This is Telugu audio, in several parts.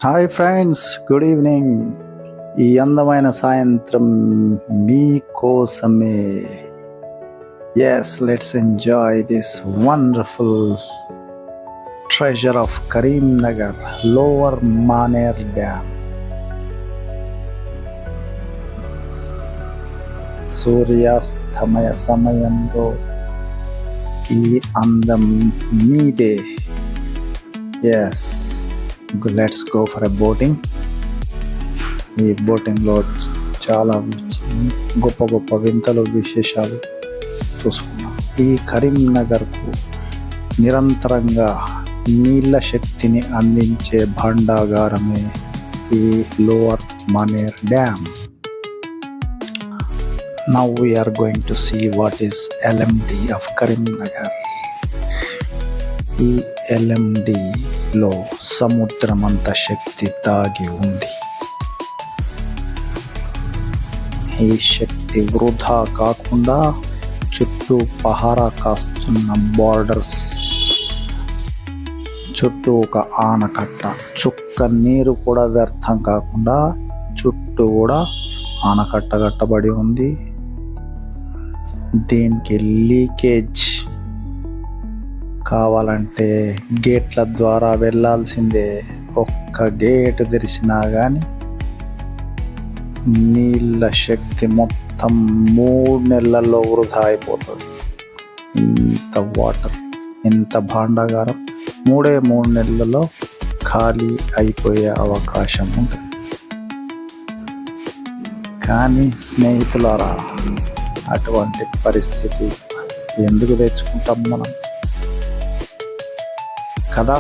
Hi friends, good evening. ఈ అందమైన సాయంత్రం మీకోసమే. Yes, let's enjoy this wonderful treasure of Karimnagar lower Maner dam. సూర్యాస్తమయ సమయంలో ఈ అందం మీదే. Yes, let's go for a boating. ఈ బోటింగ్లో చాలా గొప్ప గొప్ప వింతలు విశేషాలు చూసుకున్నాం. ఈ కరీంనగర్కు నిరంతరంగా నీళ్ళ శక్తిని అందించే భాండాగారమే ఈ lower Maner dam. Now we are going to see what is LMD of Karimnagar. ఈ LMDలో సముద్రమంత శక్తి దాగి ఉంది. ఈ శక్తి వృధా కాకుండా చుట్టూ పహారా కాస్తున్న బార్డర్స్, చుట్టూ ఒక ఆనకట్ట, చుక్క నీరు కూడా వ్యర్థం కాకుండా చుట్టూ కూడా ఆనకట్ట కట్టబడి ఉంది. దీనికి లీకేజ్ కావాలంటే గేట్ల ద్వారా వెళ్ళాల్సిందే. ఒక్క గేటు తెరిచినా కానీ నీళ్ళ శక్తి మొత్తం 3 నెలల్లో వృధా అయిపోతుంది. ఇంత వాటర్, ఇంత భాండాగారం 3 నెలలలో ఖాళీ అయిపోయే అవకాశం ఉంటుంది. కానీ స్నేహితులారా, అటువంటి పరిస్థితి ఎందుకు తెచ్చుకుంటాం మనం కదా?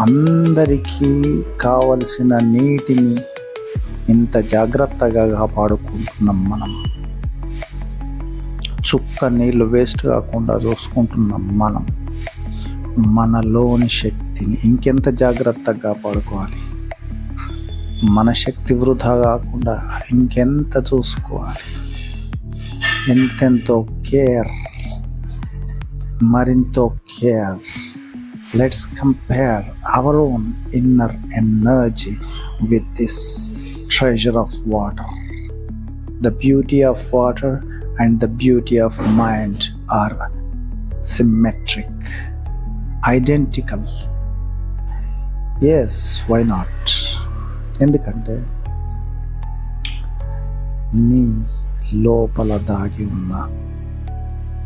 అందరికీ కావలసిన నీటిని ఇంత జాగ్రత్తగా కాపాడుకుంటున్నాం మనం. చుక్క నీళ్ళు వేస్ట్ కాకుండా చూసుకుంటున్నాం మనం. మనలోని శక్తిని ఇంకెంత జాగ్రత్తగా కాపాడుకోవాలి. మన శక్తి వృధా కాకుండా ఇంకెంత చూసుకోవాలి. ఎంతెంతో కేర్, మరింతో care. Let's compare our own inner energy with this treasure of water. The beauty of water and the beauty of mind are symmetric, identical. Yes, why not? ఎందుకంటే నీ లోపల దాగి ఉన్న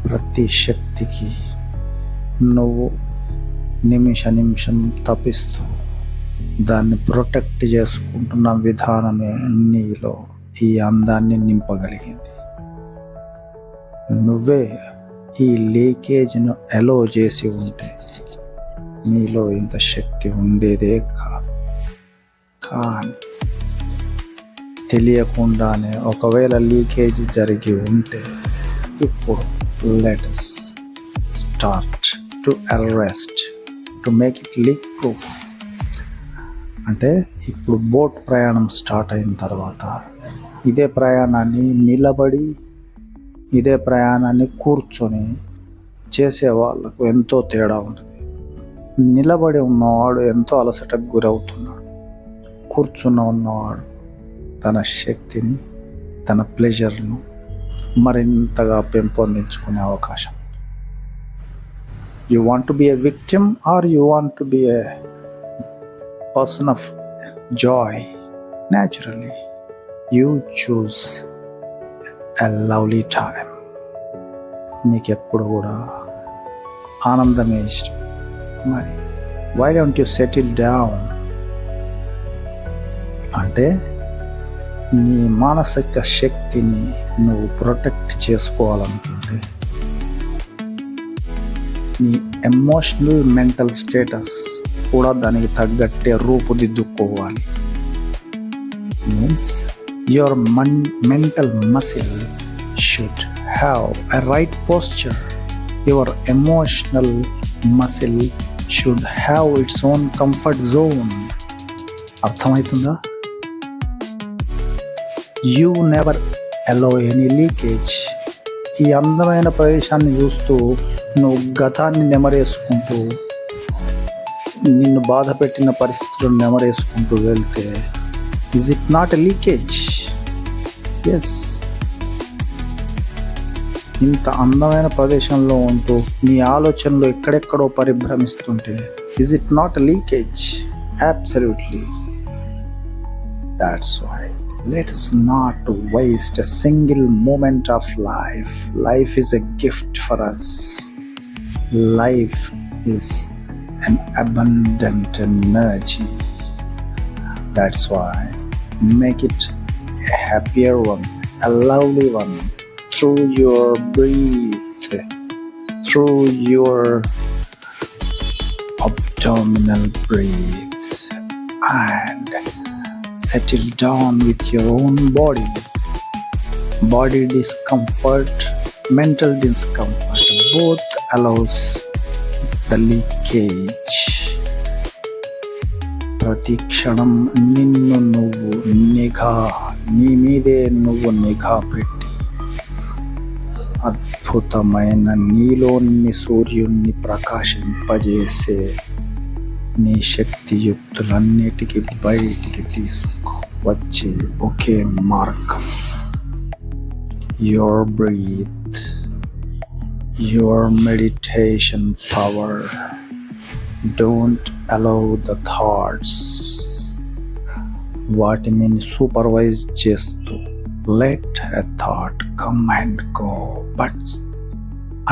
ప్రతి శక్తికి నువ్వు నిమిషం తపిస్తూ దాన్ని ప్రొటెక్ట్ చేసుకుంటున్న విధానమే నీలో ఈ అందాన్ని నింపగలిగింది. నువ్వే ఈ లీకేజ్ను అలో చేసి ఉంటే నీలో ఇంత శక్తి ఉండేదే కాదు. కానీ తెలియకుండానే ఒకవేళ లీకేజ్ జరిగి ఉంటే ఇప్పుడు let us start to arrest to make it leak proof. అంటే ఇప్పుడు బోట్ ప్రయాణం స్టార్ట్ అయిన తర్వాత ఇదే ప్రయాణాన్ని నిలబడి, ఇదే ప్రయాణాన్ని కూర్చొని చేసే వాళ్ళకు ఎంతో తేడా ఉంటుంది. నిలబడి ఉన్నవాడు ఎంతో అలసటకు గురవుతున్నాడు. కూర్చున్న ఉన్నవాడు తన శక్తిని, తన ప్లెజర్ను మరింతగా పెంపొందించుకునే అవకాశం. You want to be a victim or you want to be a person of joy? Naturally you choose a lovely time. నీకెప్పుడు కూడా ఆనందమే ఇష్టం. మరి why don't you settle down? అంటే నీ మానసిక శక్తిని నువ్వు ప్రొటెక్ట్ చేసుకోవాలనుకుంటే, నీ ఎమోషనల్ మెంటల్ స్టేటస్ కూడా దానికి తగ్గట్టే రూపుదిద్దుకోవాలి. Means your mental muscle should have a right posture. Your emotional muscle should have its own comfort zone. అర్థమవుతుందా? You never allow any leakage. ఈ అందమైన ప్రదేశాన్ని చూస్తూ నువ్వు గతాన్ని నెమరేసుకుంటూ నిన్ను బాధ పెట్టిన పరిస్థితులను నెమరేసుకుంటూ వెళ్తే is it not a leakage? Yes. ఇంత అందమైన ప్రదేశంలో ఉంటూ నీ ఆలోచనలు ఎక్కడెక్కడో పరిభ్రమిస్తుంటే is it not a leakage? Absolutely. That's why let us not waste a single moment of life. Life is a gift for us. Life is an abundant energy. That's why make it a happier one, a lovely one, through your breath, through your abdominal breath, and settle down with your own body discomfort, mental discomfort, both allows the leakage. ప్రతి క్షణం నిన్ను నువ్వు నీ మీదే నువ్వు నిఘా పెట్టి అద్భుతమైన నీలోని సూర్యుణ్ణి ప్రకాశింపజేసే నీ శక్తియుక్తులన్నిటికీ బయటికి తీసుకువచ్చే ఒకే మార్గం your breath, your meditation power. Don't allow the thoughts వాటిని సూపర్వైజ్ చేస్తూ let a thought come and go, but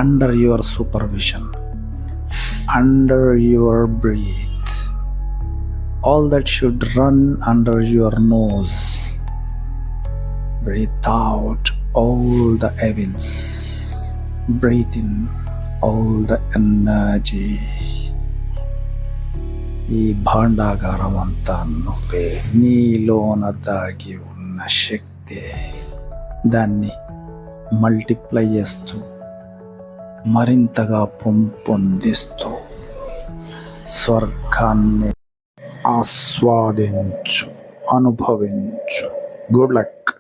under your supervision, under your breath. All that should run under your nose. Breathe out all the evils. Breathe in all the energy. ఈ భాండాగారం అంతా నువ్వే, నీలోన దాగి ఉన్న శక్తి. దాన్ని మల్టిప్లై చేస్తూ మరింతగా పెంపొందిస్తూ స్వర్గాన్ని ఆస్వాదించు, అనుభవించు. Good luck.